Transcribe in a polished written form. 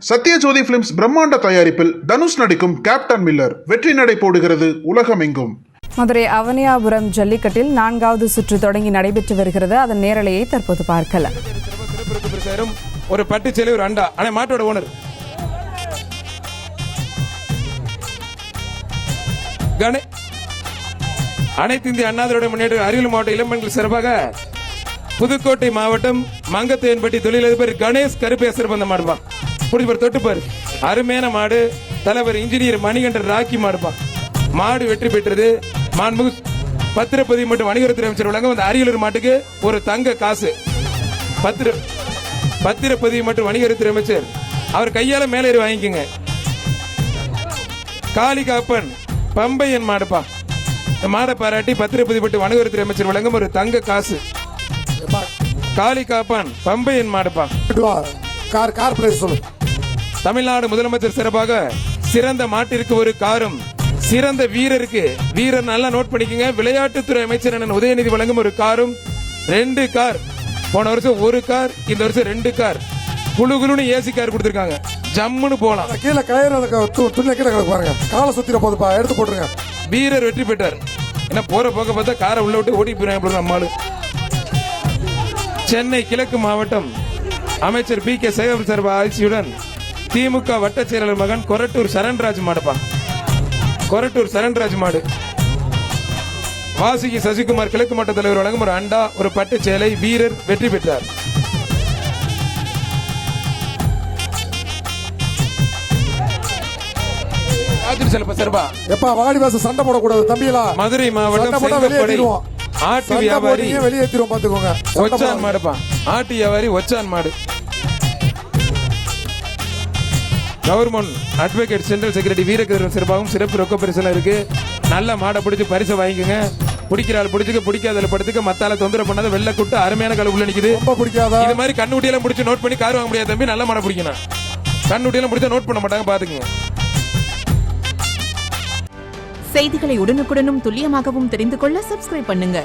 Sathyajothi films பிரம்மாண்ட தயாரிப்பில் தனுஷ் நடிக்கும் கேப்டன் மில்லர் வெற்றி நடை போடுகிறது உலகமெங்கும். மதுரை அவனியாபுரம் ஜல்லிக்கட்டில் 4வது சுற்று தொடங்கி நடைபெற்று வருகிறது. அதன் நேரலையை தற்போது பார்க்கலாம். ஒரு பட்டு சேலை ஒரு அண்டா ஆனா மாட்டோட ஓனர் அனைத்து இந்திய அண்ணா திராவிட முன்னேற்ற அரியலூர் மாவட்ட இளம்பெண்கள் சிறப்பாக புதுக்கோட்டை மாவட்டம் மங்கத்தேன்பட்டி தொழிலதிபர் கணேஷ் கருப்பேசர் வந்த மாடுப்பா. புடிப்பார் தொட்டுப்பாரு அருமையான மாடு. தலைவர் இன்ஜினியர் மணிகண்டன் ராக்கி மாடுப்பா. மாடு வெற்றி பெற்றது. மாண்புமிகு பத்திரப்பதிவு மற்றும் வணிகத்துறை அமைச்சர் வழங்க வந்த அரியலூர் மாட்டுக்கு ஒரு தங்க காசு. பத்திரப்பதிவு மற்றும் வணிகத்துறை அமைச்சர் அவர் கையால மேலேறி வாங்கிக்கோங்க. காளிகாப்பன் பம்பையன் மாடுப்பா. இந்த மாடை பாராட்டி பத்திரப்பதிவு மற்றும் வணிகத்துறை அமைச்சர் வழங்கும் ஒரு தங்க காசு. காளிகாப்பன் பம்பையன் மாடுப்பா. தமிழ்நாடு முதலமைச்சர் சிறப்பாக சிறந்த மாட்டிற்கு ஒரு காரும் சிறந்த வீரருக்கு வீரர் நல்லா நோட் பண்ணிக்கங்க. விளையாட்டுத்துறை அமைச்சர் அண்ணன் உதயநிதி வழங்கும் ஒரு காரும் 2 கார். போன வருஷம் 1 கார், இந்த வருஷம் 2 கார். குழுகுலுன்னு ஏசி கார் கொடுத்திருக்காங்க. ஜம்முன்னு போலாம். கீழே கயிறு துணி கீழே பாருங்க. காலை சுத்திர போதுப்பா, எடுத்து போட்டுருங்க. வீரர் வெற்றி பெற்றார். என்ன போற போக பார்த்தா காரை உள்ள விட்டு ஓடி போயிருக்காங்க நம்மளு. சென்னை கிழக்கு மாவட்டம் அமைச்சர் பி கே சேகர் சார் ஆட்சியுடன் திமுக வட்ட செயலாளர் மகன் கொரட்டூர் சரண்ராஜ் மாடுப்பா. கொரட்டூர் சரண்ராஜ் மாடு. வாசுகி சசிகுமார் கிழக்கு மாவட்ட தலைவர் வழங்கும் ஒரு அண்டா ஒரு பட்டு சேலை. வீரர் வெற்றி பெற்றார். சண்டை போடக்கூடாது தம்பிகளா. மதுரை மாவட்டம் ஆட்டு வியாபாரி வெளியேற்றிரும் பாத்துக்கோங்க. ஒச்சான் மாடுப்பா. ஆட்டு வியாபாரி ஒச்சான் மாடு. Government advocate central secretary Veerakathiravan சிறப்பாகவும் சிறப்பு ரொக்க பரிசெல்லாம் இருக்கு. நல்ல மாடை பிடிச்சி பரிசை வாங்கிக்கோங்க. பிடிக்கிறாள் பிடிச்சுக்க, பிடிக்காத படுத்துக்க, மத்தால தொந்தரவு பண்ணாத வெள்ளை கூட்டு அருமையான கலை உள்ள நிக்குது. பிடிக்காத இது மாதிரி கண்ணுட்டியெல்லாம் பிடிச்சி நோட் பண்ணி கார் வாங்க முடியாது தம்பி. நல்ல மாடை பிடிக்கணும். கண்ணுட்டியெல்லாம் பிடிச்சா நோட் பண்ண மாட்டாங்க, பாத்துக்கங்க. செய்திகளை உடனுக்குடனும் துல்லியமாகவும் தெரிந்து கொள்ள சப்ஸ்கிரைப் பண்ணுங்க.